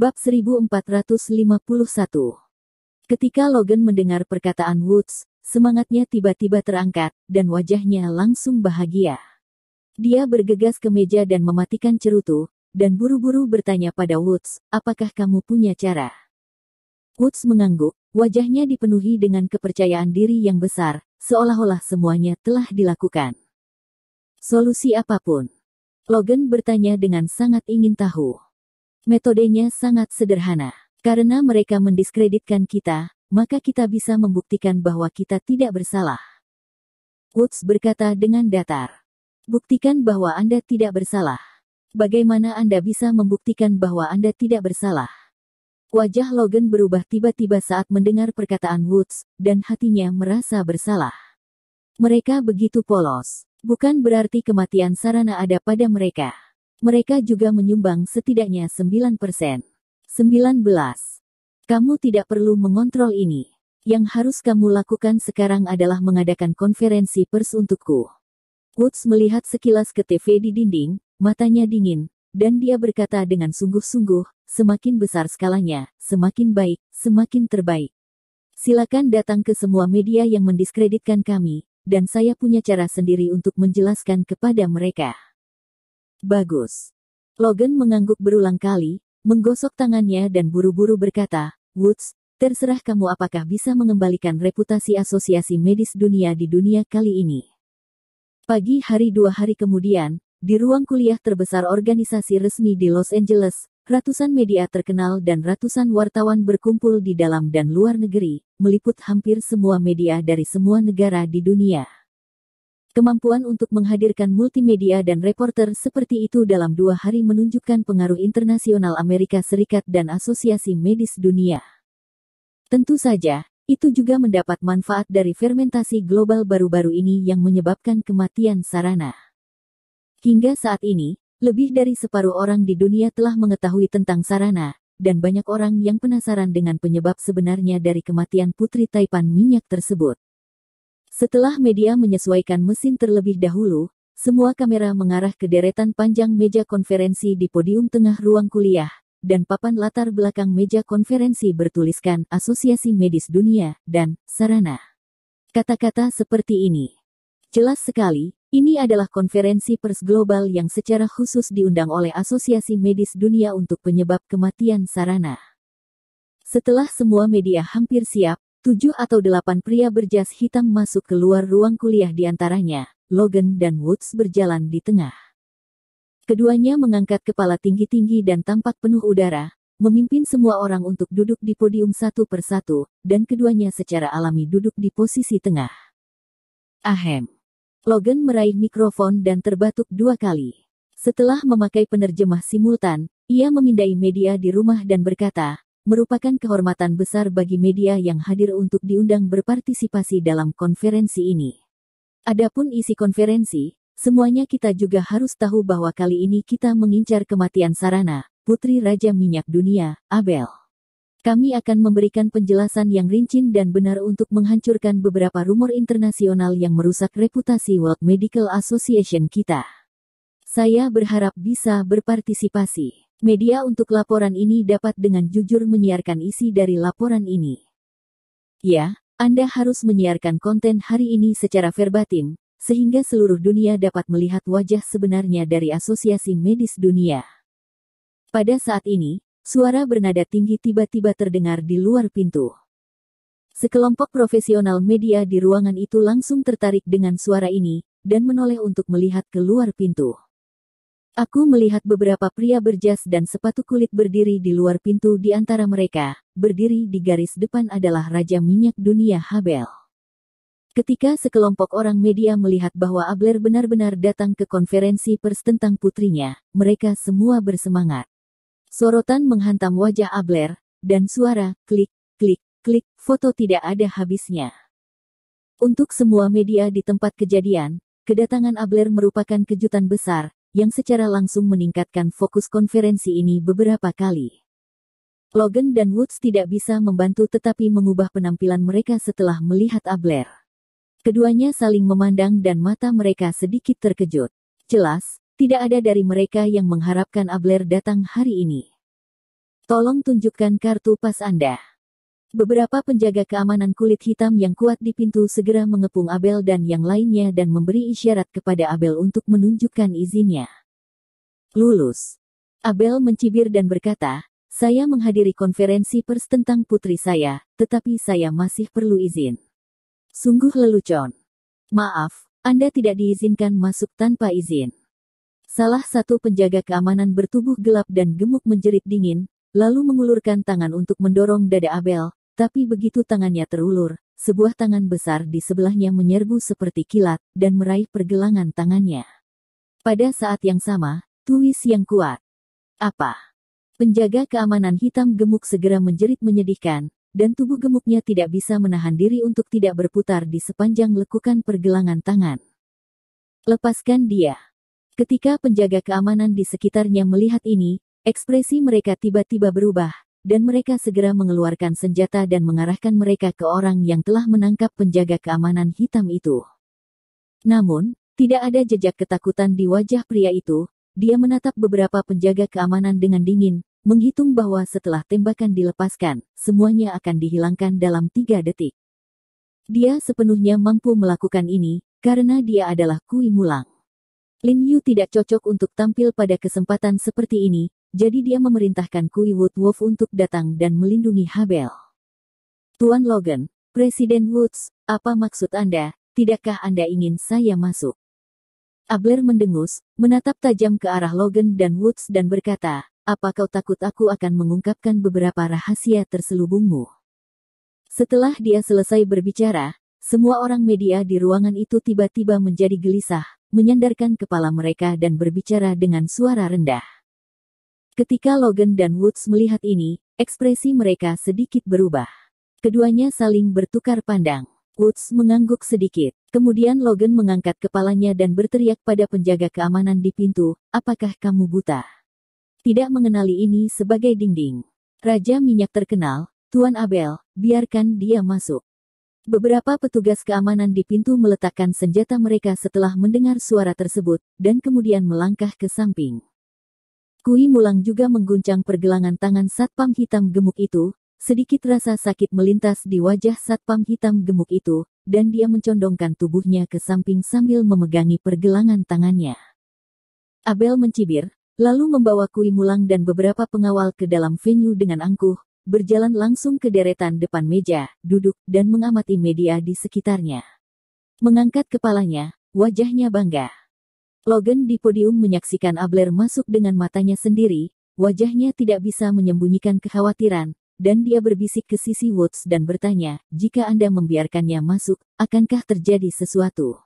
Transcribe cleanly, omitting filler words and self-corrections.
Bab 1451. Ketika Logan mendengar perkataan Woods, semangatnya tiba-tiba terangkat, dan wajahnya langsung bahagia. Dia bergegas ke meja dan mematikan cerutu, dan buru-buru bertanya pada Woods, apakah kamu punya cara? Woods mengangguk, wajahnya dipenuhi dengan kepercayaan diri yang besar, seolah-olah semuanya telah dilakukan. Solusi apapun? Logan bertanya dengan sangat ingin tahu. Metodenya sangat sederhana. Karena mereka mendiskreditkan kita, maka kita bisa membuktikan bahwa kita tidak bersalah. Woods berkata dengan datar. Buktikan bahwa Anda tidak bersalah. Bagaimana Anda bisa membuktikan bahwa Anda tidak bersalah? Wajah Logan berubah tiba-tiba saat mendengar perkataan Woods, dan hatinya merasa bersalah. Mereka begitu polos. Bukan berarti kematian Sarana ada pada mereka. Mereka juga menyumbang setidaknya 9%. 19. Kamu tidak perlu mengontrol ini. Yang harus kamu lakukan sekarang adalah mengadakan konferensi pers untukku. Woods melihat sekilas ke TV di dinding, matanya dingin, dan dia berkata dengan sungguh-sungguh, semakin besar skalanya, semakin baik, semakin terbaik. Silakan datang ke semua media yang mendiskreditkan kami, dan saya punya cara sendiri untuk menjelaskan kepada mereka. Bagus. Logan mengangguk berulang kali, menggosok tangannya dan buru-buru berkata, Woods, terserah kamu apakah bisa mengembalikan reputasi Asosiasi Medis Dunia di dunia kali ini. Pagi hari 2 hari kemudian, di ruang kuliah terbesar organisasi resmi di Los Angeles, ratusan media terkenal dan ratusan wartawan berkumpul di dalam dan luar negeri, meliput hampir semua media dari semua negara di dunia. Kemampuan untuk menghadirkan multimedia dan reporter seperti itu dalam 2 hari menunjukkan pengaruh internasional Amerika Serikat dan Asosiasi Medis Dunia. Tentu saja, itu juga mendapat manfaat dari fermentasi global baru-baru ini yang menyebabkan kematian Sarana. Hingga saat ini, lebih dari separuh orang di dunia telah mengetahui tentang Sarana, dan banyak orang yang penasaran dengan penyebab sebenarnya dari kematian Putri Taipan minyak tersebut. Setelah media menyesuaikan mesin terlebih dahulu, semua kamera mengarah ke deretan panjang meja konferensi di podium tengah ruang kuliah, dan papan latar belakang meja konferensi bertuliskan Asosiasi Medis Dunia dan Sarana. Kata-kata seperti ini. Jelas sekali, ini adalah konferensi pers global yang secara khusus diundang oleh Asosiasi Medis Dunia untuk penyebab kematian Sarana. Setelah semua media hampir siap, 7 atau 8 pria berjas hitam masuk ke luar ruang kuliah di antaranya, Logan dan Woods berjalan di tengah. Keduanya mengangkat kepala tinggi-tinggi dan tampak penuh udara, memimpin semua orang untuk duduk di podium satu persatu, dan keduanya secara alami duduk di posisi tengah. Ahem. Logan meraih mikrofon dan terbatuk 2 kali. Setelah memakai penerjemah simultan, ia memindai media di rumah dan berkata, merupakan kehormatan besar bagi media yang hadir untuk diundang berpartisipasi dalam konferensi ini. Adapun isi konferensi, semuanya kita juga harus tahu bahwa kali ini kita mengincar kematian Sarana, Putri Raja Minyak Dunia, Abel. Kami akan memberikan penjelasan yang rinci dan benar untuk menghancurkan beberapa rumor internasional yang merusak reputasi World Medical Association kita. Saya berharap bisa berpartisipasi. Media untuk laporan ini dapat dengan jujur menyiarkan isi dari laporan ini. Ya, Anda harus menyiarkan konten hari ini secara verbatim, sehingga seluruh dunia dapat melihat wajah sebenarnya dari Asosiasi Medis Dunia. Pada saat ini, suara bernada tinggi tiba-tiba terdengar di luar pintu. Sekelompok profesional media di ruangan itu langsung tertarik dengan suara ini, dan menoleh untuk melihat ke luar pintu. Aku melihat beberapa pria berjas dan sepatu kulit berdiri di luar pintu di antara mereka, berdiri di garis depan adalah Raja Minyak Dunia Abel. Ketika sekelompok orang media melihat bahwa Abler benar-benar datang ke konferensi pers tentang putrinya, mereka semua bersemangat. Sorotan menghantam wajah Abler, dan suara, klik, klik, klik, foto tidak ada habisnya. Untuk semua media di tempat kejadian, kedatangan Abler merupakan kejutan besar, yang secara langsung meningkatkan fokus konferensi ini beberapa kali. Logan dan Woods tidak bisa membantu tetapi mengubah penampilan mereka setelah melihat Abler. Keduanya saling memandang dan mata mereka sedikit terkejut. Jelas, tidak ada dari mereka yang mengharapkan Abler datang hari ini. Tolong tunjukkan kartu pas Anda. Beberapa penjaga keamanan kulit hitam yang kuat di pintu segera mengepung Abel dan yang lainnya dan memberi isyarat kepada Abel untuk menunjukkan izinnya. Lulus. Abel mencibir dan berkata, saya menghadiri konferensi pers tentang putri saya, tetapi saya masih perlu izin. Sungguh lelucon. Maaf, Anda tidak diizinkan masuk tanpa izin. Salah satu penjaga keamanan bertubuh gelap dan gemuk menjerit dingin, lalu mengulurkan tangan untuk mendorong dada Abel. Tapi begitu tangannya terulur, sebuah tangan besar di sebelahnya menyerbu seperti kilat, dan meraih pergelangan tangannya. Pada saat yang sama, tuwis yang kuat. Apa? Penjaga keamanan hitam gemuk segera menjerit menyedihkan, dan tubuh gemuknya tidak bisa menahan diri untuk tidak berputar di sepanjang lekukan pergelangan tangan. Lepaskan dia. Ketika penjaga keamanan di sekitarnya melihat ini, ekspresi mereka tiba-tiba berubah, dan mereka segera mengeluarkan senjata dan mengarahkan mereka ke orang yang telah menangkap penjaga keamanan hitam itu. Namun, tidak ada jejak ketakutan di wajah pria itu. Dia menatap beberapa penjaga keamanan dengan dingin, menghitung bahwa setelah tembakan dilepaskan, semuanya akan dihilangkan dalam 3 detik. Dia sepenuhnya mampu melakukan ini, karena dia adalah Kui Mulang. Lin Yu tidak cocok untuk tampil pada kesempatan seperti ini, jadi dia memerintahkan Kui Woodwolf untuk datang dan melindungi Abel. Tuan Logan, Presiden Woods, apa maksud Anda? Tidakkah Anda ingin saya masuk? Abler mendengus, menatap tajam ke arah Logan dan Woods dan berkata, apa kau takut aku akan mengungkapkan beberapa rahasia terselubungmu? Setelah dia selesai berbicara, semua orang media di ruangan itu tiba-tiba menjadi gelisah, menyandarkan kepala mereka dan berbicara dengan suara rendah. Ketika Logan dan Woods melihat ini, ekspresi mereka sedikit berubah. Keduanya saling bertukar pandang. Woods mengangguk sedikit. Kemudian Logan mengangkat kepalanya dan berteriak pada penjaga keamanan di pintu, apakah kamu buta? Tidak mengenali ini sebagai dinding. Raja minyak terkenal, Tuan Abel, biarkan dia masuk. Beberapa petugas keamanan di pintu meletakkan senjata mereka setelah mendengar suara tersebut, dan kemudian melangkah ke samping. Kui Mulang juga mengguncang pergelangan tangan satpam hitam gemuk itu, sedikit rasa sakit melintas di wajah satpam hitam gemuk itu, dan dia mencondongkan tubuhnya ke samping sambil memegangi pergelangan tangannya. Abel mencibir, lalu membawa Kui Mulang dan beberapa pengawal ke dalam venue dengan angkuh, berjalan langsung ke deretan depan meja, duduk, dan mengamati media di sekitarnya. Mengangkat kepalanya, wajahnya bangga. Logan di podium menyaksikan Abler masuk dengan matanya sendiri, wajahnya tidak bisa menyembunyikan kekhawatiran, dan dia berbisik ke sisi Woods dan bertanya, jika Anda membiarkannya masuk, akankah terjadi sesuatu?